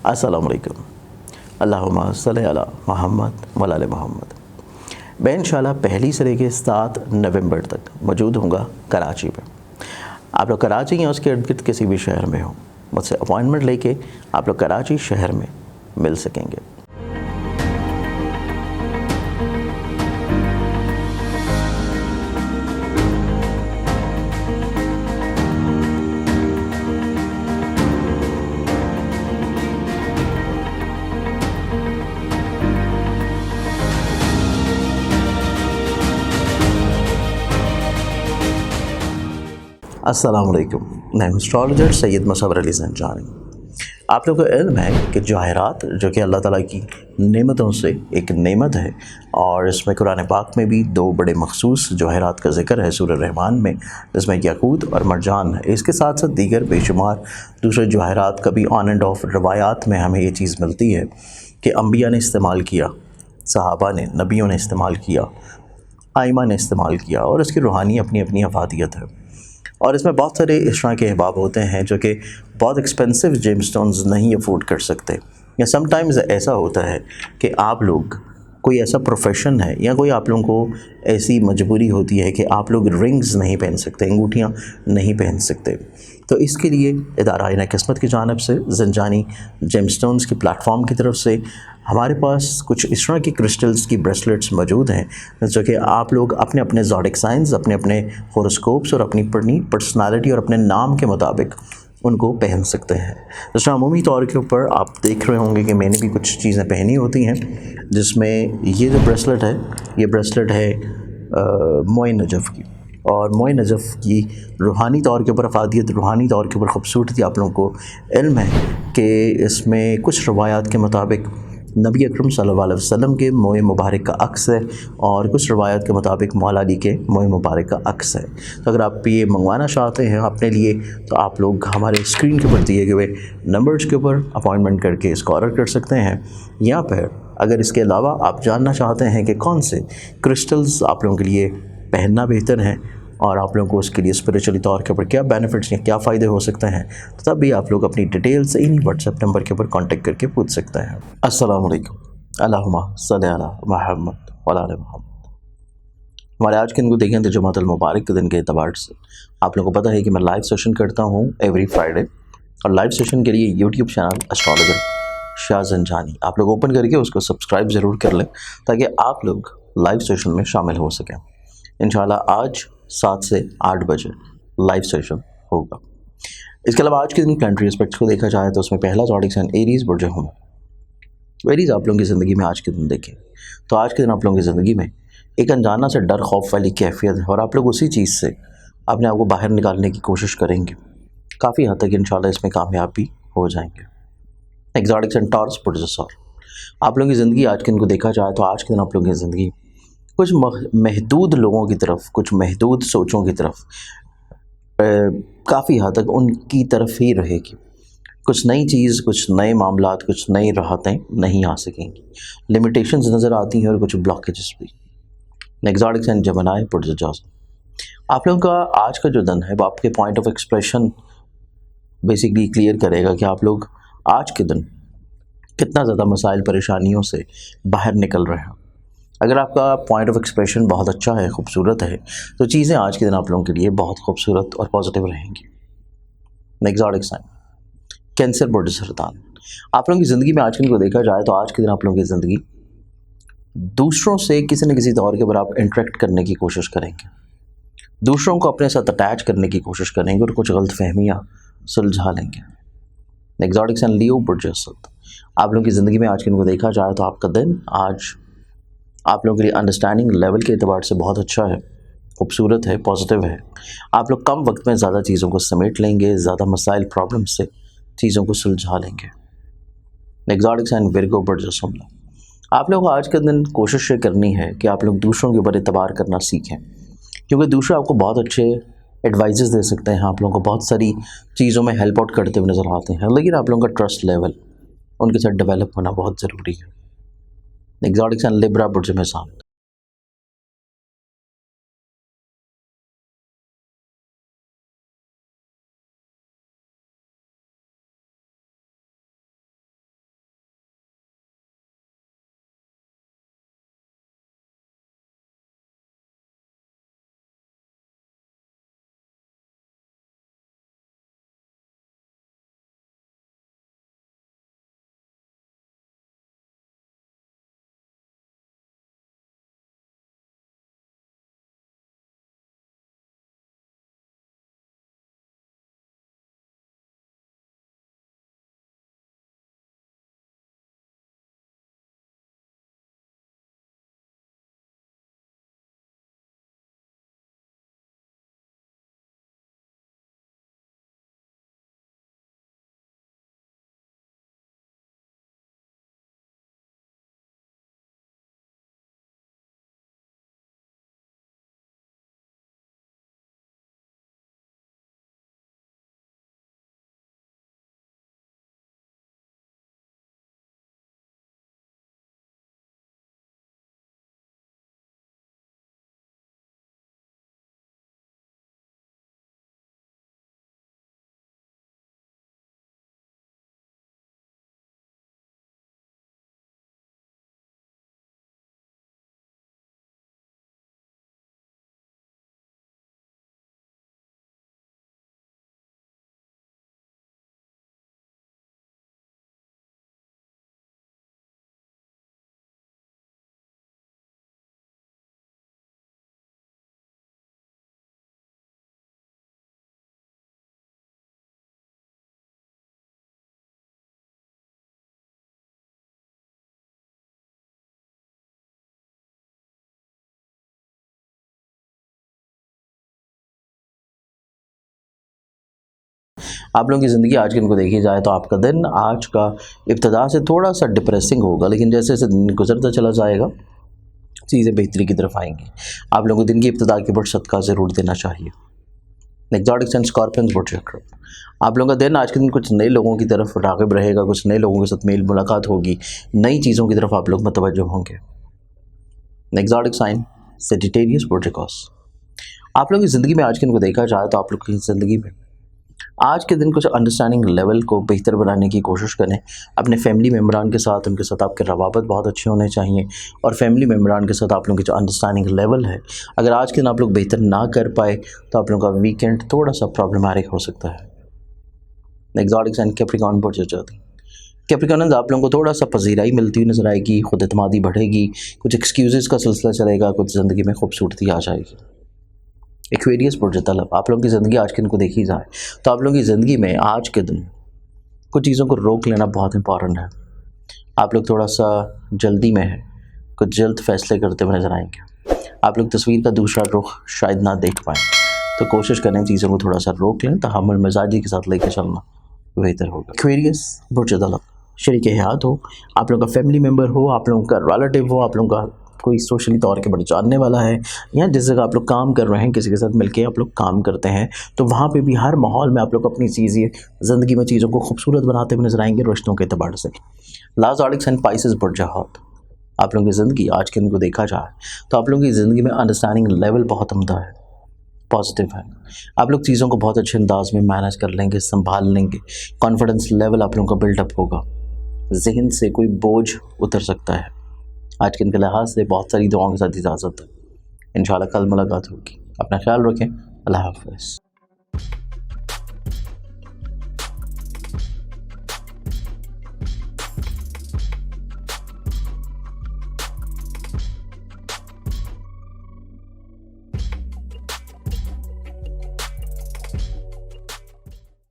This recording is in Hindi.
अस्सलाम वालेकुम। अल्लाहुम्मा सल्लि अला मुहम्मद व आले मुहम्मद। मैं इंशाल्लाह पहली से लेकर 7 नवंबर तक मौजूद हूँगा कराची में। आप लोग कराची या उसके इर्द गिर्द किसी भी शहर में हो, मुझसे अपॉइंटमेंट लेके आप लोग कराची शहर में मिल सकेंगे। अस्सलाम वालेकुम। मैं एस्ट्रोलॉजर सैयद मुसव्वर अली ज़ंजानी। आप लोगों को इल्म है कि जवाहरात जो कि अल्लाह ताला की नेमतों से एक नेमत है, और इसमें कुरान पाक में भी 2 बड़े मखसूस जवाहरात का ज़िक्र है सूरह रहमान में, जिसमें याकूत और मरजान है। इसके साथ साथ दीगर बेशुमार दूसरे जवाहरात का भी ऑन एंड ऑफ रवायात में हमें ये चीज़ मिलती है कि अम्बिया ने इस्तेमाल किया, सहाबा ने, नबियों ने इस्तेमाल किया, आइमा ने इस्तेमाल किया, और इसकी रूहानी अपनी अपनी अफादियत है। और इसमें बहुत सारे इस तरह के अहबाब होते हैं जो कि बहुत एक्सपेंसिव जेमस्टोन्स नहीं अफोर्ड कर सकते, या समटाइम्स ऐसा होता है कि आप लोग कोई ऐसा प्रोफेशन है या कोई आप लोगों को ऐसी मजबूरी होती है कि आप लोग रिंग्स नहीं पहन सकते, अंगूठियाँ नहीं पहन सकते। तो इसके लिए इदारा आईना किस्मत की जानिब से ज़ंजानी जेमस्टोन्स की प्लेटफॉर्म की तरफ से हमारे पास कुछ इस तरह की क्रिस्टल्स की ब्रेसलेट्स मौजूद हैं जो कि आप लोग अपने अपने ज़ोडिक साइंस, अपने अपने होरोस्कोप्स और अपनी पर्सनालिटी और अपने नाम के मुताबिक उनको पहन सकते हैं। जैसे अमूमी तौर के ऊपर आप देख रहे होंगे कि मैंने भी कुछ चीज़ें पहनी होती हैं, जिसमें ये जो ब्रेसलेट है, ये ब्रेसलेट है मोए नजफ़ की। और मोए नजफ़ की रूहानी तौर के ऊपर अफादियत, रूहानी तौर के ऊपर ख़ूबसूरती आप लोगों को इल्म है कि इसमें कुछ रवायात के मुताबिक नबी अकरम सल्लल्लाहु अलैहि वसल्लम के मोए मुबारक का अक्स है, और कुछ रवायत के मुताबिक मौला अली के मोए मुबारक का अक्स है। तो अगर आप ये मंगवाना चाहते हैं अपने लिए, तो आप लोग हमारे स्क्रीन के ऊपर दिए गए नंबर्स के ऊपर अपॉइंटमेंट करके इसको ऑर्डर कर सकते हैं। या फिर अगर इसके अलावा आप जानना चाहते हैं कि कौन से क्रिस्टल्स आप लोगों के लिए पहनना बेहतर है और आप लोगों को उसके लिए स्पिरिचुअली तौर के ऊपर क्या बेनिफिट्स या क्या फ़ायदे हो सकते हैं, तो तब भी आप लोग अपनी डिटेल्स इन्हीं व्हाट्सएप नंबर के ऊपर कांटेक्ट करके पूछ सकते हैं। अस्सलाम वालेकुम। अल्लाहुम्मा सल्लि अला मुहम्मद व आले मुहम्मद। हमारे आज के दिन को देखें तो जुमातुल मुबारक के दिन के एतबार से आप लोगों को पता है कि मैं लाइव सेशन करता हूँ एवरी फ्राइडे, और लाइव सेशन के लिए YouTube channel astrologer Shah Zanjani आप लोग ओपन करके उसको सब्सक्राइब ज़रूर कर लें, ताकि आप लोग लाइव सेशन में शामिल हो सकें। इंशाल्लाह आज 7 से 8 बजे लाइव सेशन होगा। इसके अलावा आज के दिन प्लानिटरी एस्पेक्ट्स को देखा जाए तो उसमें पहला ज़ोडिक साइन एरीज़ बुर्ज हुमर। एरीज़ आप लोगों की ज़िंदगी में आज के दिन देखें तो आज के दिन आप लोगों की ज़िंदगी में एक अनजाना से डर खौफ वाली कैफियत है, और आप लोग उसी चीज़ से अपने आप को बाहर निकालने की कोशिश करेंगे। काफ़ी हद तक इंशाल्लाह इसमें कामयाब भी हो जाएंगे। एक्सोटिक साइन टॉरस बुर्ज सौर। आप लोगों की ज़िंदगी आज के दिन को देखा जाए तो आज के दिन आप लोगों की ज़िंदगी कुछ महदूद लोगों की तरफ, कुछ महदूद सोचों की तरफ, काफ़ी हद तक उनकी तरफ ही रहेगी। कुछ नई चीज़, कुछ नए मामलात, कुछ नई राहतें नहीं आ सकेंगी। लिमिटेशंस नज़र आती हैं और कुछ ब्लॉकेजेस भी। एक्सोटिक साइन जेमिनी बुर्ज जौज़ा। आप लोगों का आज का जो दिन है वो आपके point of expression basically clear करेगा कि आप लोग आज के दिन कितना ज़्यादा मसाइल परेशानियों से बाहर निकल रहे हैं। अगर आपका पॉइंट ऑफ एक्सप्रेशन बहुत अच्छा है, खूबसूरत है, तो चीज़ें आज के दिन आप लोगों के लिए बहुत खूबसूरत और पॉजिटिव रहेंगी। एक्सोटिक साइन कैंसर बुर्ज सरतान। आप लोगों की ज़िंदगी में आज के दिन को देखा जाए तो आज के दिन आप लोगों की ज़िंदगी दूसरों से किसी न किसी तौर के ऊपर आप इंटरेक्ट करने की कोशिश करेंगे, दूसरों को अपने साथ अटैच करने की कोशिश करेंगे और कुछ गलत फहमियाँ सुलझा लेंगे। एक्सोटिक साइन लियो बुर्ज असद। आप लोगों की ज़िंदगी में आज के दिन को देखा जाए तो आपका दिन आज आप लोगों के लिए अंडरस्टैंडिंग लेवल के एतबार से बहुत अच्छा है, खूबसूरत है, पॉजिटिव है। आप लोग कम वक्त में ज़्यादा चीज़ों को समेट लेंगे, ज़्यादा मसाइल प्रॉब्लम से चीज़ों को सुलझा लेंगे। एक्सोटिक साइन विर्गो बुर्ज सुमला। आप लोगों को आज के दिन कोशिश ये करनी है कि आप लोग दूसरों के ऊपर एतबार करना सीखें, क्योंकि दूसरे आपको बहुत अच्छे एडवाइजेस दे सकते हैं, आप लोगों को बहुत सारी चीज़ों में हेल्प आउट करते हुए नज़र आते हैं, लेकिन आप लोगों का ट्रस्ट लेवल उनके साथ डेवलप होना बहुत ज़रूरी है। एक्सोटिक साइन लिब्रा बुर्ज मेज़ान। आप लोगों की ज़िंदगी आज के दिन को देखी जाए तो आपका दिन आज का इब्तिदा से थोड़ा सा डिप्रेसिंग होगा, लेकिन जैसे जैसे दिन गुजरता चला जाएगा चीज़ें बेहतरी की तरफ आएंगी। आप लोगों को दिन की इब्तिदा के ऊपर सदका ज़रूर देना चाहिए। एग्जॉटिक्स एंड स्कॉर्पियंस बुर्ज चक्र, आप लोगों का दिन आज के दिन कुछ नए लोगों की तरफ राग़िब रहेगा, कुछ नए लोगों के साथ मेल मुलाकात होगी, नई चीज़ों की तरफ आप लोग मतवज्जो होंगे। एग्जॉटिक साइन सेजिटेरियस बुर्ज, आप लोगों की ज़िंदगी में आज के दिन को देखा जाए तो आप लोग की ज़िंदगी में आज के दिन कुछ अंडरस्टैंडिंग लेवल को बेहतर बनाने की कोशिश करें। अपने फैमिली मेम्बरान के साथ, उनके साथ आपके रवाबत बहुत अच्छे होने चाहिए, और फैमिली मेम्बरान के साथ आप लोगों की जो अंडरस्टैंडिंग लेवल है, अगर आज के दिन आप लोग बेहतर ना कर पाए तो आप लोगों का वीकेंड थोड़ा सा प्रॉब्लमैटिक हो सकता है। एग्जॉटिक्स एंड कैप्रिकॉर्न बुर्ज जाती, कैप्रिकॉर्न आप लोगों को थोड़ा सा पजीराई मिलती हुई नजर आएगी, खुद एतमादी बढ़ेगी, कुछ एक्सक्यूज़ का सिलसिला चलेगा, कुछ ज़िंदगी में खूबसूरती आ जाएगी। एक्वेरियस बुर्ज तलब, आप लोगों की ज़िंदगी आज के दिन को देखी जाए तो आप लोगों की ज़िंदगी में आज के दिन कुछ चीज़ों को रोक लेना बहुत इंपॉर्टेंट है। आप लोग थोड़ा सा जल्दी में है, कुछ जल्द फैसले करते हुए नजर आएंगे। आप लोग तस्वीर का दूसरा रुख शायद ना देख पाएँ, तो कोशिश करें चीज़ों को थोड़ा सा रोक लें, तहम्मुल मिजाजी के साथ लेकर चलना बेहतर होगा। एक्वेरियस बुर्ज तलब, शरीक हयात हो, आप लोगों का फैमिली मेम्बर हो, आप लोगों का रिलेटिव हो, आप लोगों का कोई सोशली तौर के बड़े जानने वाला है, या जिस जगह आप लोग काम कर रहे हैं किसी के साथ मिलके आप लोग काम करते हैं, तो वहाँ पे भी हर माहौल में आप लोग अपनी चीज़ें ज़िंदगी में चीज़ों को खूबसूरत बनाते हुए नजर आएंगे रिश्तों के एतबार से। लाज़ार्डिक्स एंड पाइसेस बुर्ज, आप लोगों की ज़िंदगी आज के दिन को देखा जाए तो आप लोगों की ज़िंदगी में अंडरस्टैंडिंग लेवल बहुत उम्दा है, पॉजिटिव है। आप लोग चीज़ों को बहुत अच्छे अंदाज में मैनेज कर लेंगे, संभाल लेंगे, कॉन्फिडेंस लेवल आप लोगों का बिल्डअप होगा, जहन से कोई बोझ उतर सकता है। आज के दिन के लिहाज से बहुत सारी दुआओं के साथ इजाज़त है। इंशाल्लाह कल मुलाकात होगी। अपना ख्याल रखें। अल्लाह हाफ़िज़।